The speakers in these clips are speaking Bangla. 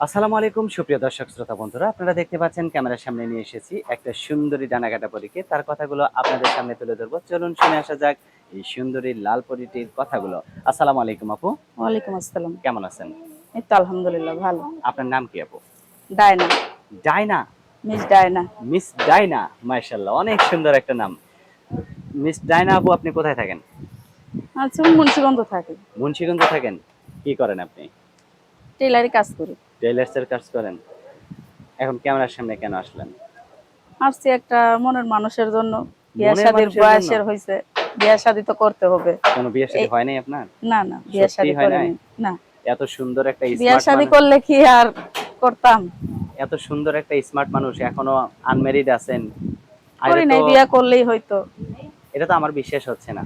আসসালামু আলাইকুম সুপ্রিয় দর্শক শ্রোতা বন্ধুরা, আপনারা দেখতে পাচ্ছেন ক্যামেরার সামনে নিয়ে এসেছি একটা সুন্দরী ডানাকাটা পরীকে। তার কথাগুলো আপনাদের সামনে তুলে ধরবো। চলুন শুনে আসা যাক এই সুন্দরী লাল পরীটির কথাগুলো। আসসালামু আলাইকুম আপু, ওয়ালাইকুম আসসালাম। কেমন আছেন? এই তো আলহামদুলিল্লাহ ভালো। আপনার নাম কি আপু? Diana, Diana. Miss Diana. Miss Diana, মাশাআল্লাহ, অনেক সুন্দর একটা নাম। মিস ডায়না আপু, আপনি কোথায় থাকেন? আচ্ছা, মুন্সিগঞ্জ থাকি। মুন্সিগঞ্জে থাকেন। কি করেন আপনি? টেলারি কাজ করি। টেইলার্সের কাজ করেন। এখন ক্যামেরার সামনে কেন আসলেন? আসছি একটা মনের মানুষের জন্য। বিয়া মনের শাদির মানুষের জন্য? বয়সের হয়েছে, বিয়া শাদি তো করতে হবে। কোনো বিয়ে শাদী এই হয় নাই আপনার? না না, বিয়া সত্যি শাদি হয় নাই? করিনি। না, এত সুন্দর একটা বিয়া স্মার্ট শাদি মানুষ, করলে কি আর করতাম? এত সুন্দর একটা স্মার্ট মানুষ এখনো আনমেরিড আছেন। আর করি এটা তো, নাই, বিয়া করলেই হয়তো। এটা তো আমার বিশ্বাস হচ্ছে না।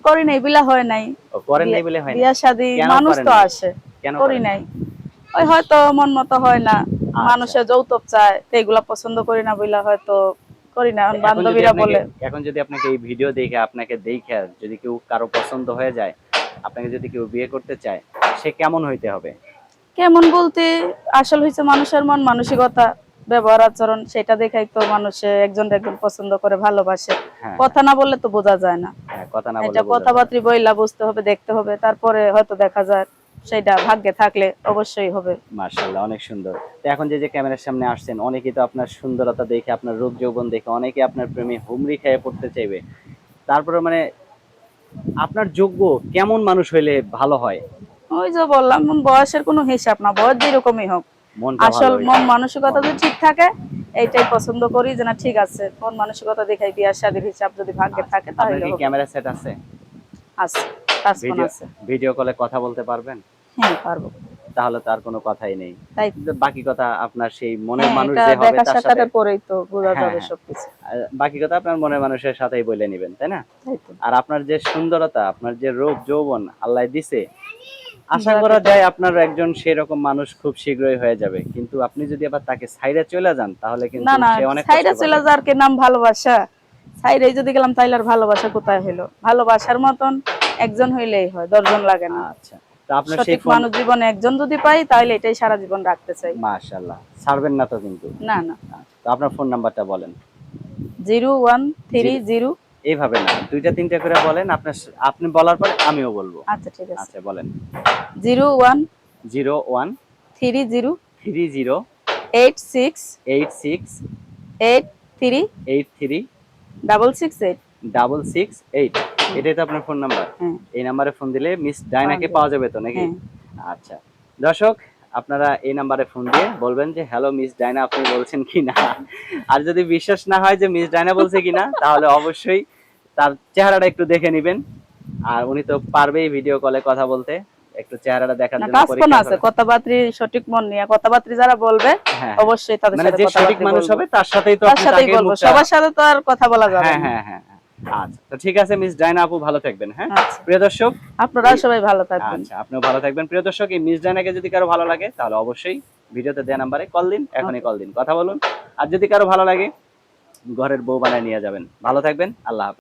করি নাই, বিলা হয় নাই। ও করেন বিয়া নাই বলে হয় নাই? বিয়া শাদি কেন মানুষ করেন তো নাই? আসে। কেন করি করেন নাই, নাই? ওই হয়তো মন মতো হয় না। আচ্ছা। মানুষে যৌতুক চায় তো এগুলা পছন্দ করি না বইলা হয়তো করি না। এখন এখন যদি বান্ধবীরা আপনাকে, বলে। এখন যদি আপনাকে এই ভিডিও দেখে, আপনাকে দেখে যদি কেউ কারো পছন্দ হয়ে যায়, আপনাকে যদি কেউ বিয়ে করতে চায়, সে কেমন হইতে হবে? কেমন বলতে, আসল হইছে মানুষের মন মানসিকতা, ব্যবহার আচরণ, সেটা দেখাই তো মানুষে একজন একজন পছন্দ করে ভালোবাসে। হ্যাঁ হ্যাঁ কথা না বললে তো বোঝা যায় না। হ্যাঁ, কথা না এটা বললে বোঝা যায় না। কথাবার্তা বইলা বুঝতে হবে, দেখতে হবে, তারপরে হয়তো দেখা যায় সেটা ভাগ্যে থাকলে অবশ্যই হবে। মার্শাল্লাহ, অনেক সুন্দর। তো এখন যে যে ক্যামেরার সামনে আসছেন, অনেকেই তো আপনার সুন্দরতা দেখে, আপনার রূপ যৌবন দেখে অনেকে আপনার প্রেমে হুমড়ি খেয়ে পড়তে চাইবে। তারপরে মানে আপনার যোগ্য কেমন মানুষ হইলে ভালো হয়? ওই যে বললাম, বয়সের কোনো হিসাব না, বয়স যেরকমই হোক, মনটা ভালো আসল হইতে মন হবে। মানসিকতা মন, যদি ঠিক থাকে, এইটাই পছন্দ করি যে না ঠিক আছে, মন মানসিকতা দেখাই বিয়ার শাদীর হিসাব যদি ভাগ্যে আচ্ছা। থাকে আপনার তাহলে কি হবে। ক্যামেরা সেট আছে? আছে, টাচফোন ভিডিও, আছে। ভিডিও কলে কথা বলতে পারবেন? হ্যাঁ, পারবো। তাহলে তো আর কোনো কথাই নেই। তাই। কিন্তু বাকি কথা আপনার সেই মনের হ্যাঁ, মানুষ এটা যে হবে দেখা তার সাথে। সাক্ষাতের পরেই তো বোঝা হ্যাঁ যাবে হ্যাঁ, সবকিছু। বাকি কথা আপনার মনের মানুষের সাথেই বলে নিবেন, তাই না? তাই তো। আর আপনার যে সুন্দরতা, আপনার যে রূপ যৌবন আল্লাহ দিছে, আশা যাক করা এটা। যায় আপনার একজন সেরকম মানুষ খুব শীঘ্রই হয়ে যাবে। কিন্তু আপনি যদি আবার তাকে ছাইড়া চলে যান, তাহলে না কিন্তু না, সে অনেক কষ্ট সাইডে চলে পাবে। যাওয়ার কি নাম ভালোবাসা? সাইডে যদি গেলাম তাইলে আর ভালোবাসা কোথায় হইলো? ভালোবাসার মতন একজন হইলেই হয়, 10 জন লাগে না। আচ্ছা। তো আপনার সেই সঠিক ফোন, মানুষ জীবনে একজন যদি পাই তাহলে এটাই সারা জীবন রাখতে চাই। মাশাআল্লাহ, ছাড়বেন না তো কিন্তু? না না। আচ্ছা, তো আপনার ফোন নাম্বারটা বলেন। 0130। এইভাবে না, 2টা 3টা করে বলেন। আপনার আপনি বলার পরে আমিও বলবো। আচ্ছা ঠিক আছে। আচ্ছা বলেন। 0130 0130 86 86 83 83 668। 668। এটাই তো আপনার ফোন নাম্বার? হ্যাঁ, এই নাম্বারে ফোন দিলে মিস ডায়নাকে পাওয়া পাওয়া যাবে। যাবে তো নাকি? হ্যাঁ। আচ্ছা। দর্শক, আপনারা এই নাম্বারে ফোন দিয়ে বলবেন যে হ্যালো মিস ডায়না, আপনি বলছেন কিনা। আর যদি বিশ্বাস না হয় যে মিস ডায়না বলছে কিনা, তাহলে অবশ্যই তার চেহারাটা একটু দেখে নিবেন। আর উনি তো পারবেই ভিডিও কলে কথা বলতে। একটু চেহারাটা দেখার না, জন্য টাচফোন পরীক্ষা আছে, করে। কথাবার্তা সঠিক মন নিয়ে কথাবার্তা যারা বলবে হ্যাঁ হ্যাঁ, অবশ্যই তাদের মানে সাথে যে সঠিক কথাবার্তা মানুষ বলবো। হবে তার সাথেই তো তার আপনি সাথেই তাকে বলবো, মুখটা। সবার সাথে তো আর কথা বলা যাবে হ্যাঁ না। হ্যাঁ হ্যাঁ হ্যাঁ। আচ্ছা, তো ঠিক আছে মিস ডায়না আপু, ভালো থাকবেন। হ্যাঁ, আচ্ছা, প্রিয় দর্শক, আপনারাও এই, সবাই ভালো থাকবেন। আচ্ছা আপনিও ভালো থাকবেন। প্রিয় দর্শক, এই মিস ডায়নাকে যদি কারো ভালো লাগে তাহলে অবশ্যই ভিডিওতে দেওয়া নাম্বারে কল দিন, এখনই ওকে। কল দিন, কথা বলুন। আর যদি কারো ভালো লাগে, ঘরের বউ বানায় নিয়ে যাবেন। ভালো থাকবেন, আল্লাহ হাফেজ।